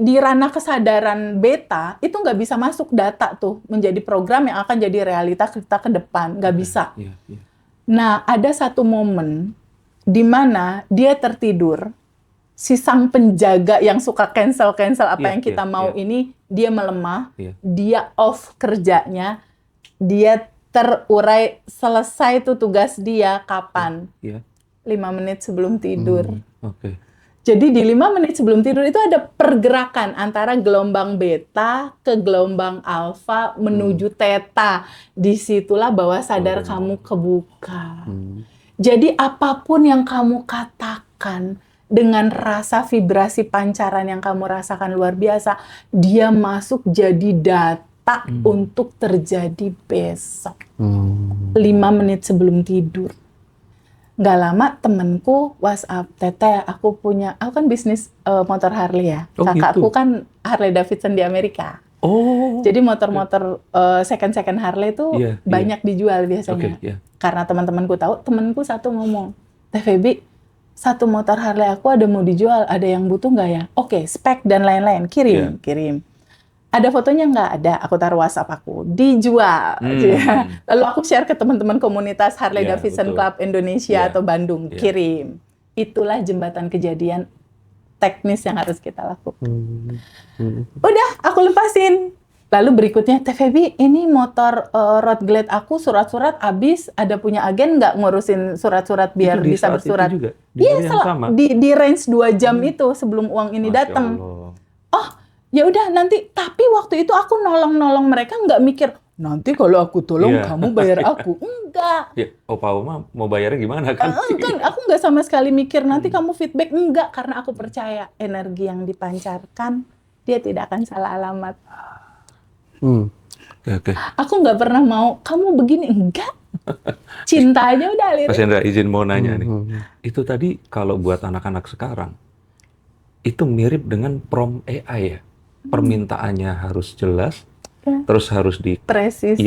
di ranah kesadaran beta itu nggak bisa masuk data tuh menjadi program yang akan jadi realitas kita ke depan, nggak bisa. Nah, ada satu momen di mana dia tertidur, si sang penjaga yang suka cancel apa yang kita mau ini, dia melemah, dia off kerjanya, dia terurai, selesai tuh tugas dia kapan? 5 menit sebelum tidur. Jadi di 5 menit sebelum tidur itu ada pergerakan antara gelombang beta ke gelombang alfa menuju theta. Disitulah bawah sadar kamu kebuka. Jadi apapun yang kamu katakan dengan rasa vibrasi pancaran yang kamu rasakan luar biasa, dia masuk jadi data untuk terjadi besok. 5 menit sebelum tidur. Nggak lama temenku WhatsApp, Teteh, aku kan bisnis motor Harley ya. Kakakku kan Harley Davidson di Amerika. Jadi motor-motor second Harley itu banyak dijual biasanya. Karena teman-temanku tahu, temanku satu ngomong, Teh Feby, satu motor Harley aku ada mau dijual, ada yang butuh nggak ya? Oke, spek dan lain-lain, kirim. Ada fotonya nggak? Ada, aku taruh WhatsApp aku, dijual. Lalu aku share ke teman-teman komunitas Harley Davidson Club Indonesia atau Bandung, kirim. Itulah jembatan kejadian teknis yang harus kita lakukan. Udah, aku lepasin. Lalu berikutnya, Teh Feby, ini motor road glide aku, surat-surat habis, ada punya agen nggak ngurusin surat-surat biar bisa bersurat? Iya, di range 2 jam itu sebelum uang ini datang. Ya udah nanti, tapi waktu itu aku nolong mereka nggak mikir, nanti kalau aku tolong kamu bayar aku. Enggak. Oma mau bayarnya gimana kan? Kan aku nggak sama sekali mikir nanti kamu feedback, enggak, karena aku percaya energi yang dipancarkan, dia tidak akan salah alamat. Aku nggak pernah mau, kamu begini, enggak. Cinta aja udah alirin. Mas Hendra izin mau nanya nih, itu tadi kalau buat anak-anak sekarang, itu mirip dengan prompt AI ya? Permintaannya harus jelas, terus harus presisi,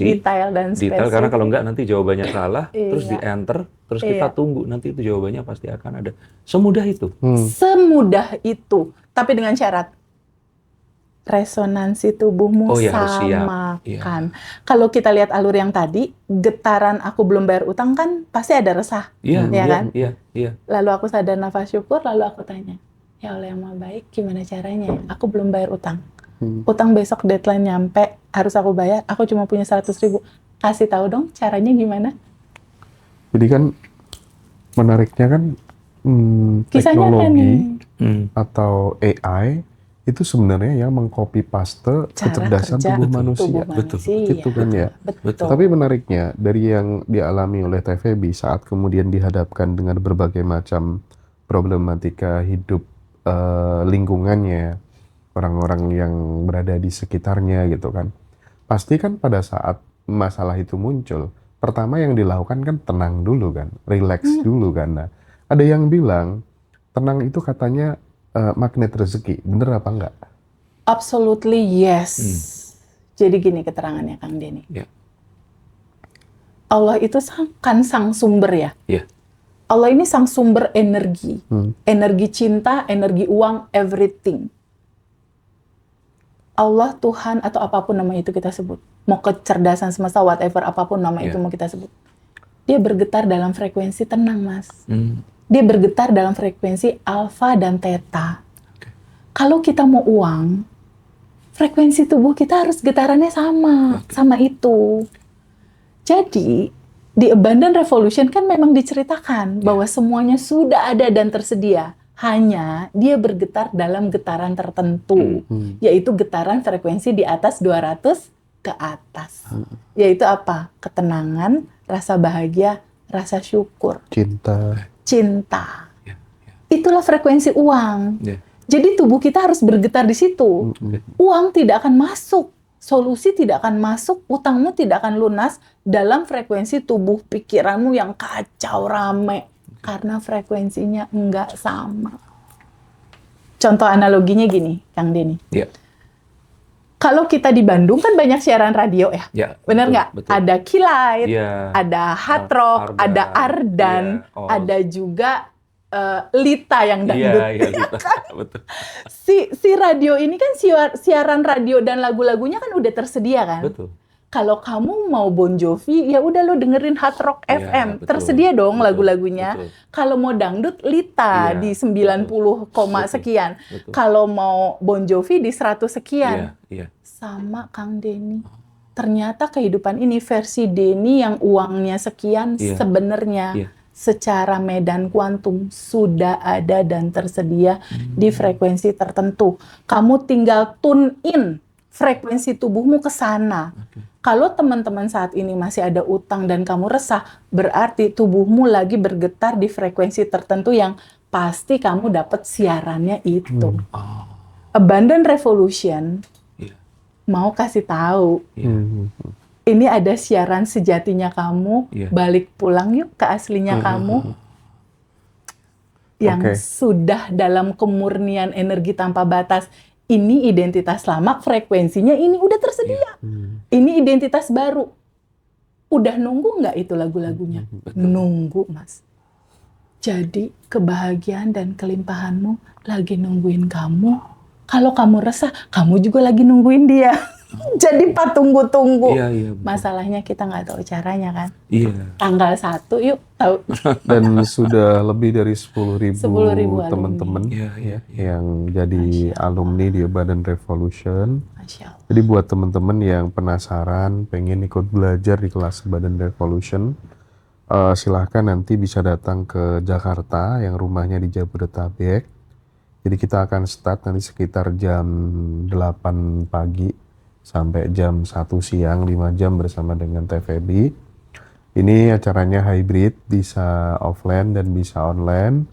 detail dan spesifik. Karena kalau enggak nanti jawabannya salah, terus di enter, terus kita tunggu nanti itu jawabannya pasti akan ada. Semudah itu. Semudah itu, tapi dengan syarat resonansi tubuhmu samakan. Kalau kita lihat alur yang tadi, getaran aku belum bayar utang kan pasti ada resah, kan? Lalu aku sadar nafas syukur, lalu aku tanya, ya Allah yang maha baik, gimana caranya? Aku belum bayar utang. Utang besok deadline nyampe, harus aku bayar, aku cuma punya 100.000. Kasih tahu dong caranya gimana? Jadi kan menariknya kan teknologi atau AI itu sebenarnya yang mengcopy paste kecerdasan tubuh manusia. Gitu kan ya. Betul. Tapi menariknya dari yang dialami oleh Teh Feby saat kemudian dihadapkan dengan berbagai macam problematika hidup lingkungannya, orang-orang yang berada di sekitarnya gitu kan. Pasti kan pada saat masalah itu muncul, pertama yang dilakukan kan tenang dulu kan, relax dulu kan. Nah, ada yang bilang tenang itu katanya magnet rezeki, bener apa enggak? Absolutely yes. Jadi gini keterangannya Kang Denny. Allah itu kan sang sumber ya. Allah ini sang sumber energi, energi cinta, energi uang, everything. Allah, Tuhan, atau apapun nama itu kita sebut. Mau kecerdasan semesta, whatever, apapun nama itu mau kita sebut. Dia bergetar dalam frekuensi tenang, Mas. Dia bergetar dalam frekuensi alfa dan theta. Kalau kita mau uang, frekuensi tubuh kita harus getarannya sama itu. Jadi, di Abundant Revolution kan memang diceritakan bahwa semuanya sudah ada dan tersedia. Hanya dia bergetar dalam getaran tertentu, yaitu getaran frekuensi di atas 200 ke atas. Yaitu apa? Ketenangan, rasa bahagia, rasa syukur. Cinta. Itulah frekuensi uang. Jadi tubuh kita harus bergetar di situ. Uang tidak akan masuk. Solusi tidak akan masuk, utangmu tidak akan lunas dalam frekuensi tubuh pikiranmu yang kacau rame. Karena frekuensinya enggak sama. Contoh analoginya gini, Kang Denny. Kalau kita di Bandung kan banyak siaran radio ya? Benar nggak? Ada Kilait, ada Hard Rock, ada Ardan, ada juga Lita yang dangdut. Iya, Lita. Betul. Si radio ini kan siaran radio dan lagu-lagunya kan udah tersedia kan? Betul. Kalau kamu mau Bon Jovi, ya udah lo dengerin Hard Rock FM. Betul, tersedia dong betul, lagu-lagunya. betul. Kalau mau dangdut, Lita di 90, sekian. Betul. Kalau mau Bon Jovi di 100 sekian. Iya. Sama Kang Denny. Ternyata kehidupan ini versi Denny yang uangnya sekian sebenarnya secara medan kuantum sudah ada dan tersedia di frekuensi tertentu. Kamu tinggal tune in frekuensi tubuhmu ke sana. Kalau teman-teman saat ini masih ada utang dan kamu resah, berarti tubuhmu lagi bergetar di frekuensi tertentu yang pasti kamu dapat siarannya itu. Abundant Revolution mau kasih tahu. Ini ada siaran sejatinya kamu, balik pulang yuk ke aslinya kamu. Yang sudah dalam kemurnian energi tanpa batas. Ini identitas lama, frekuensinya ini udah tersedia. Ini identitas baru. Udah nunggu nggak itu lagu-lagunya? Nunggu, Mas. Jadi kebahagiaan dan kelimpahanmu lagi nungguin kamu. Kalau kamu resah, kamu juga lagi nungguin dia. Jadi patunggu-tunggu. Masalahnya kita nggak tahu caranya kan. Tanggal 1 yuk tahu. Dan sudah lebih dari 10.000 teman-teman yang jadi alumni di Abundant Revolution. Jadi buat teman-teman yang penasaran, pengen ikut belajar di kelas Abundant Revolution, silahkan nanti bisa datang ke Jakarta yang rumahnya di Jabodetabek. Jadi kita akan start nanti sekitar jam 8 pagi. Sampai jam 1 siang, 5 jam bersama dengan TVB. Ini acaranya hybrid, bisa offline dan bisa online.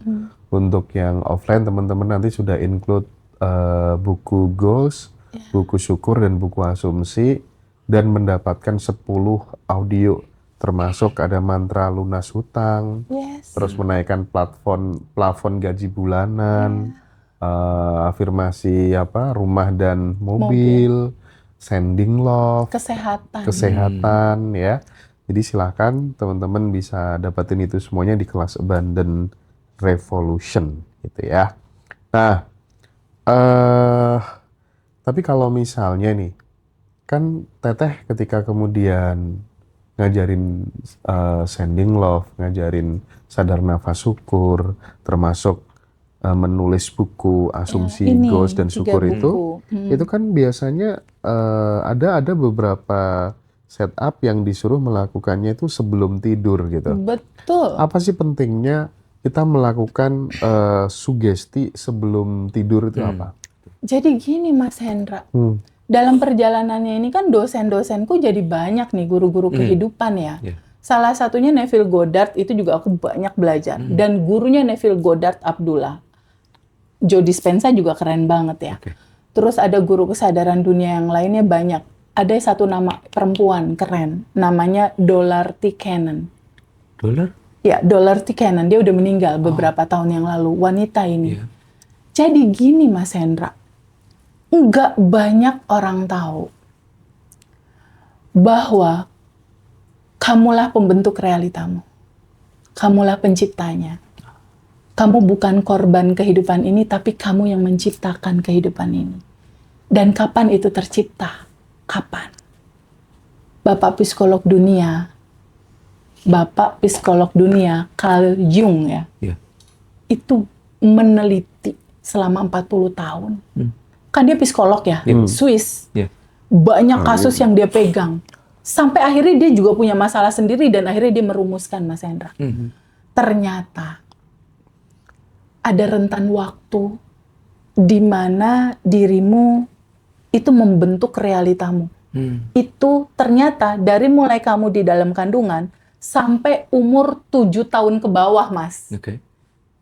Untuk yang offline, teman-teman nanti sudah include buku goals, buku syukur, dan buku asumsi, dan mendapatkan 10 audio, termasuk ada mantra lunas hutang, terus menaikkan plafon gaji bulanan, afirmasi rumah dan mobil. Sending love, kesehatan ya. Jadi silahkan teman-teman bisa dapetin itu semuanya di kelas Abundant Revolution gitu ya. Nah, tapi kalau misalnya nih, kan Teteh ketika kemudian ngajarin sending love, ngajarin sadar nafas syukur, termasuk menulis buku asumsi goals dan syukur itu kan biasanya ada beberapa setup yang disuruh melakukannya itu sebelum tidur gitu. Betul. Apa sih pentingnya kita melakukan sugesti sebelum tidur itu apa? Jadi gini Mas Hendra, dalam perjalanannya ini kan dosen-dosenku jadi banyak nih guru-guru kehidupan ya. Salah satunya Neville Goddard, itu juga aku banyak belajar. Dan gurunya Neville Goddard Abdullah. Joe Dispenza juga keren banget ya. Terus ada guru kesadaran dunia yang lainnya banyak. Ada satu nama perempuan keren, namanya Dorothy Cannon. Ya, Dorothy Cannon. Dia udah meninggal beberapa tahun yang lalu. Wanita ini. Jadi gini Mas Hendra, nggak banyak orang tahu bahwa kamulah pembentuk realitamu. Kamulah penciptanya. Kamu bukan korban kehidupan ini, tapi kamu yang menciptakan kehidupan ini. Dan kapan itu tercipta? Kapan? Bapak psikolog dunia, Carl Jung ya, itu meneliti selama 40 tahun. Kan dia psikolog ya, Swiss. Banyak kasus yang dia pegang. Sampai akhirnya dia juga punya masalah sendiri dan akhirnya dia merumuskan, Mas Hendra. Ternyata ada rentan waktu di mana dirimu itu membentuk realitamu. Itu ternyata dari mulai kamu di dalam kandungan sampai umur 7 tahun ke bawah, Mas.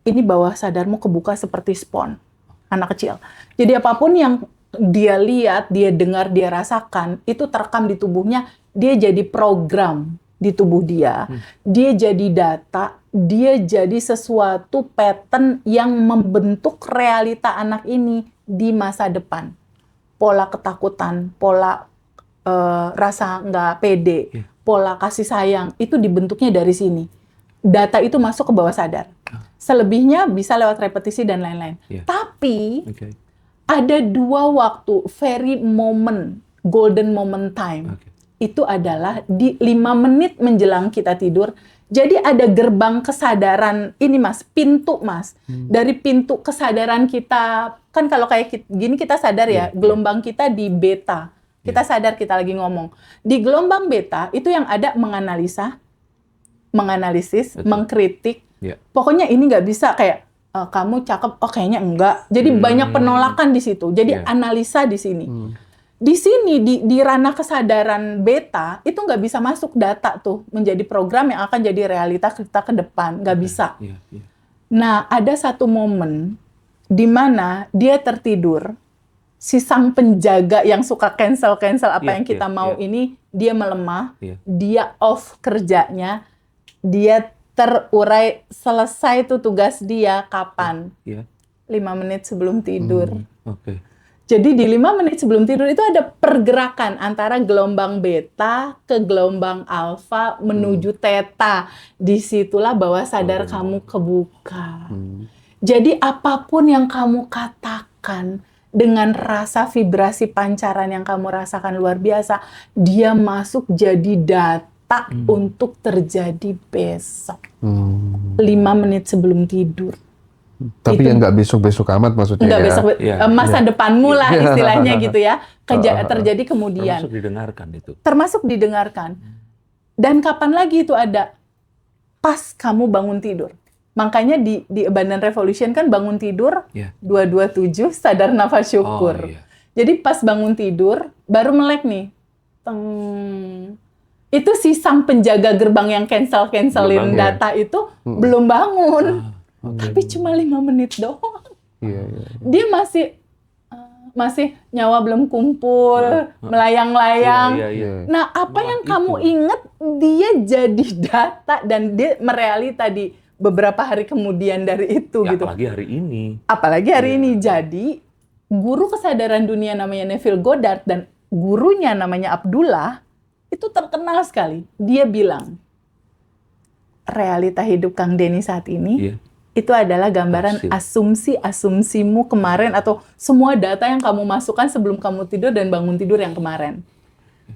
Ini bawah sadarmu kebuka seperti spons, anak kecil. Jadi apapun yang dia lihat, dia dengar, dia rasakan, itu terekam di tubuhnya, dia jadi program di tubuh dia. Dia jadi data, dia jadi sesuatu pattern yang membentuk realita anak ini di masa depan. Pola ketakutan, pola rasa nggak pede, pola kasih sayang, itu dibentuknya dari sini. Data itu masuk ke bawah sadar. Selebihnya bisa lewat repetisi dan lain-lain. Tapi ada 2 waktu very moment, golden moment time. Itu adalah di 5 menit menjelang kita tidur. Jadi ada gerbang kesadaran ini Mas, pintu Mas. Dari pintu kesadaran kita, kan kalau kayak gini kita sadar ya, gelombang kita di beta. Kita sadar kita lagi ngomong. Di gelombang beta itu yang ada menganalisa, menganalisis, mengkritik. Pokoknya ini nggak bisa kayak kamu cakep, oh kayaknya enggak. Jadi banyak penolakan di situ. Jadi analisa di sini. Di sini di ranah kesadaran beta itu nggak bisa masuk data tuh menjadi program yang akan jadi realita kita ke depan, nggak bisa. Nah ada satu momen di mana dia tertidur, si sang penjaga yang suka cancel apa yang kita mau ini dia melemah, dia off kerjanya, dia terurai selesai tuh tugas dia kapan? 5 menit sebelum tidur. Jadi di 5 menit sebelum tidur itu ada pergerakan antara gelombang beta ke gelombang alfa menuju theta. Disitulah bawah sadar kamu kebuka. Jadi apapun yang kamu katakan dengan rasa vibrasi pancaran yang kamu rasakan luar biasa, dia masuk jadi data untuk terjadi besok. 5 menit sebelum tidur. Tapi yang nggak besok-besok amat maksudnya nggak ya? Besok, masa depanmu lah istilahnya gitu ya. Terjadi kemudian. Termasuk didengarkan itu. Termasuk didengarkan. Dan kapan lagi itu ada? Pas kamu bangun tidur. Makanya di Abundant Revolution kan bangun tidur 227 sadar nafas syukur. Jadi pas bangun tidur baru melek nih. Itu si sang penjaga gerbang yang cancelin data itu belum bangun. Tapi cuma 5 menit doang. Dia masih nyawa belum kumpul, melayang-layang. Nah, apa yang kamu ingat dia jadi data dan dia merealita di beberapa hari kemudian dari itu gitu. Apalagi hari ini. Jadi guru kesadaran dunia namanya Neville Goddard dan gurunya namanya Abdullah itu terkenal sekali. Dia bilang realita hidup Kang Denny saat ini itu adalah gambaran asumsi-asumsimu kemarin atau semua data yang kamu masukkan sebelum kamu tidur dan bangun tidur yang kemarin.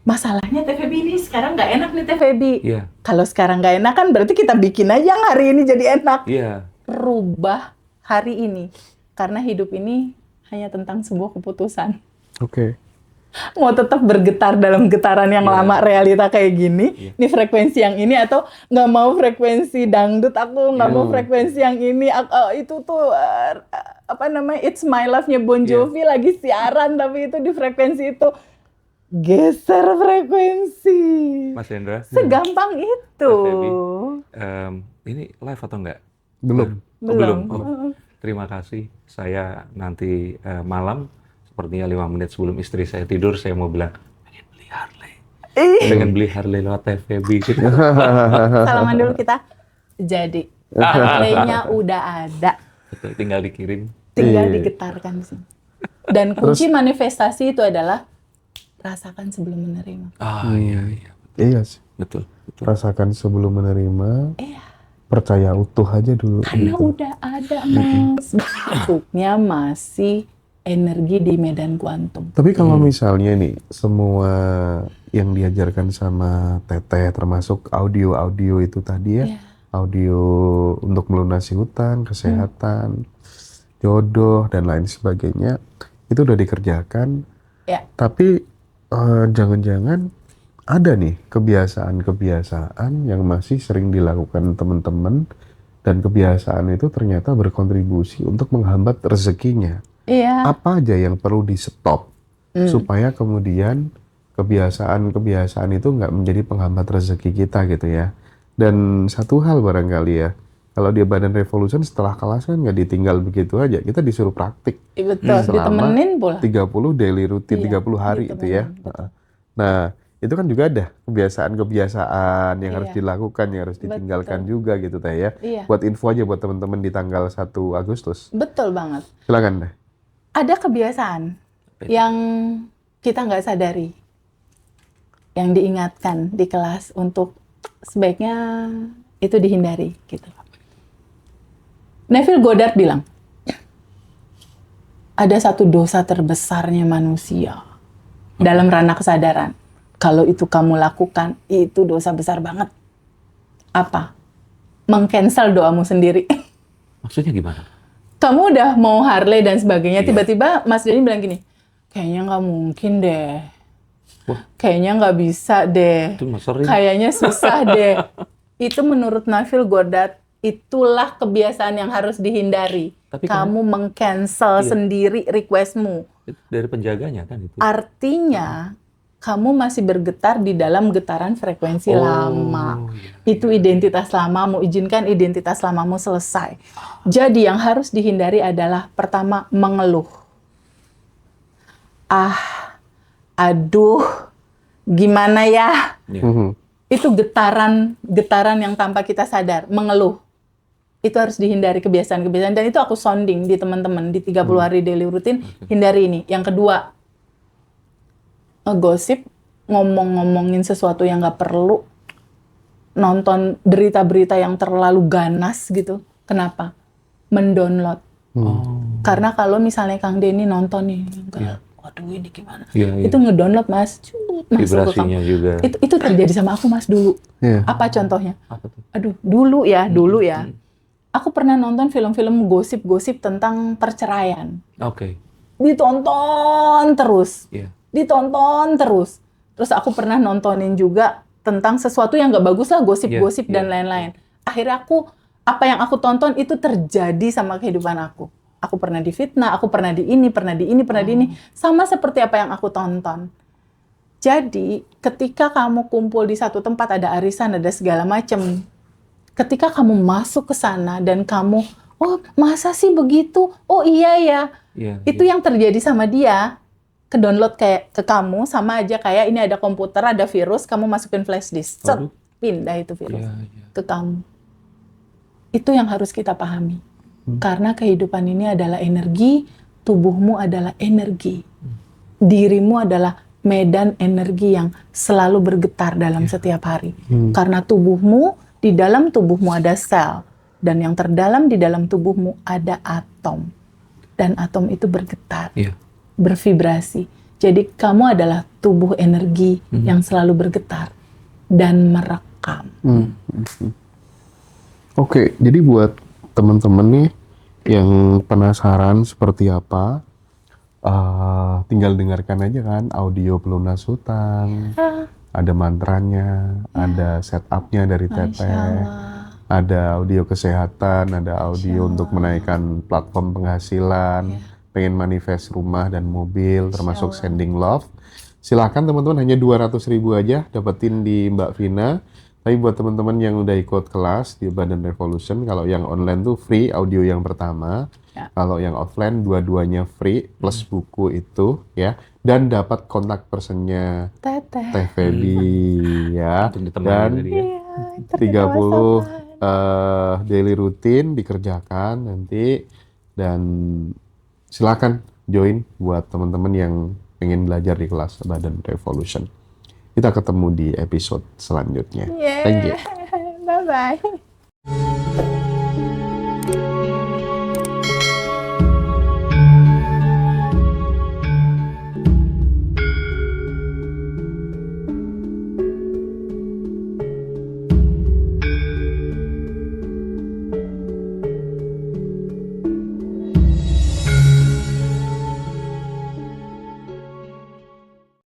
Masalahnya TVB ini sekarang nggak enak nih TVB. Kalau sekarang nggak enak kan berarti kita bikin aja yang hari ini jadi enak. Rubah hari ini. Karena hidup ini hanya tentang sebuah keputusan. Mau tetap bergetar dalam getaran yang lama realita kayak gini, ini frekuensi yang ini atau nggak mau frekuensi dangdut, aku nggak mau frekuensi yang ini, itu tuh apa namanya It's My Love-nya Bon Jovi lagi siaran tapi itu di frekuensi itu geser frekuensi. Mas Hendra, segampang itu. Ini live atau enggak? Belum. Terima kasih. Saya nanti malam sepertinya 5 menit sebelum istri saya tidur, saya mau bilang, pengen beli Harley. Pengen beli Harley lewat TVB gitu. Salaman dulu kita. Jadi, Harley-nya udah ada. Betul, tinggal dikirim. Tinggal digetarkan di sini. Dan kunci manifestasi itu adalah rasakan sebelum menerima. Iya sih. Betul. Rasakan sebelum menerima. Percaya utuh aja dulu. Karena udah ada, Mas. Bentuknya masih energi di medan kuantum. Tapi kalau misalnya nih, semua yang diajarkan sama Teteh, termasuk audio-audio itu tadi ya, audio untuk melunasi hutang, kesehatan, jodoh, dan lain sebagainya, itu udah dikerjakan. Tapi jangan-jangan ada nih kebiasaan-kebiasaan yang masih sering dilakukan teman-teman, dan kebiasaan itu ternyata berkontribusi untuk menghambat rezekinya. Apa aja yang perlu di-stop supaya kemudian kebiasaan-kebiasaan itu nggak menjadi penghambat rezeki kita gitu ya. Dan satu hal barangkali ya, kalau di Abundant Revolution setelah kelas kan nggak ditinggal begitu aja, kita disuruh praktik. Betul, ditemenin pula. 30 daily rutin, 30 hari itu ya. Nah, itu kan juga ada kebiasaan-kebiasaan yang harus dilakukan, yang harus ditinggalkan juga gitu Teh ya. Buat info aja buat teman-teman di tanggal 1 Agustus. Betul banget. Silakan Teh. Ada kebiasaan yang kita nggak sadari, yang diingatkan di kelas untuk sebaiknya itu dihindari gitu. Neville Goddard bilang, ada satu dosa terbesarnya manusia dalam ranah kesadaran. Kalau itu kamu lakukan, itu dosa besar banget. Apa? Meng-cancel doamu sendiri. Maksudnya gimana? Kamu udah mau Harley dan sebagainya, tiba-tiba Mas Denny bilang gini, kayaknya nggak mungkin deh. Wah. Kayaknya nggak bisa deh. Itu Mas sering. Kayaknya susah deh. Itu menurut Neville Goddard, itulah kebiasaan yang harus dihindari. Tapi kamu meng-cancel sendiri requestmu. Itu dari penjaganya kan itu. Artinya, kamu masih bergetar di dalam getaran frekuensi lama. Itu identitas lama, mau izinkan identitas lamamu selesai. Jadi yang harus dihindari adalah pertama, mengeluh. Aduh, gimana ya? Itu getaran yang tanpa kita sadar, mengeluh. Itu harus dihindari kebiasaan-kebiasaan. Dan itu aku sounding di teman-teman di 30 hari daily routine, hindari ini. Yang kedua, ngegosip, ngomong-ngomongin sesuatu yang nggak perlu, nonton berita-berita yang terlalu ganas gitu. Kenapa? Mendownload. Karena kalau misalnya Kang Denny nonton nih, waduh ini gimana? Itu ngedownload Mas, masuk ke kamu. Juga. Itu terjadi sama aku Mas dulu. Apa contohnya? Apa tuh? Aduh, dulu ya. Aku pernah nonton film-film gosip-gosip tentang perceraian. Ditonton terus. Ditonton terus. Terus aku pernah nontonin juga tentang sesuatu yang nggak bagus lah, gosip-gosip dan lain-lain. Akhirnya apa yang aku tonton itu terjadi sama kehidupan aku. Aku pernah difitnah, aku pernah di ini. Sama seperti apa yang aku tonton. Jadi, ketika kamu kumpul di satu tempat, ada arisan, ada segala macam. Ketika kamu masuk ke sana dan kamu, oh masa sih begitu? Oh iya ya. Itu yang terjadi sama dia. Ke-download kayak ke kamu, sama aja kayak ini ada komputer, ada virus, kamu masukin flash disk. Pindah itu virus ke kamu. Itu yang harus kita pahami. Karena kehidupan ini adalah energi, tubuhmu adalah energi. Dirimu adalah medan energi yang selalu bergetar dalam setiap hari. Karena tubuhmu, di dalam tubuhmu ada sel. Dan yang terdalam di dalam tubuhmu ada atom. Dan atom itu bergetar, bervibrasi. Jadi kamu adalah tubuh energi yang selalu bergetar dan merekam. Oke, jadi buat teman-teman nih yang penasaran seperti apa, tinggal dengarkan aja kan audio pelunas hutang, ada mantranya, ada setupnya dari Teteh, ada audio kesehatan, ada audio untuk menaikkan platform penghasilan, pengen manifest rumah dan mobil, termasuk sending love. Silakan teman-teman, hanya 200.000 aja dapetin di Mbak Vina. Tapi buat teman-teman yang udah ikut kelas di Abundant Revolution, kalau yang online tuh free audio yang pertama, kalau yang offline dua-duanya free plus buku itu ya, dan dapat kontak personnya Teh Feby ya, dan 30 daily routine dikerjakan nanti, dan silakan join buat teman-teman yang pengen belajar di kelas Abundant Revolution. Kita ketemu di episode selanjutnya. Thank you. Bye-bye.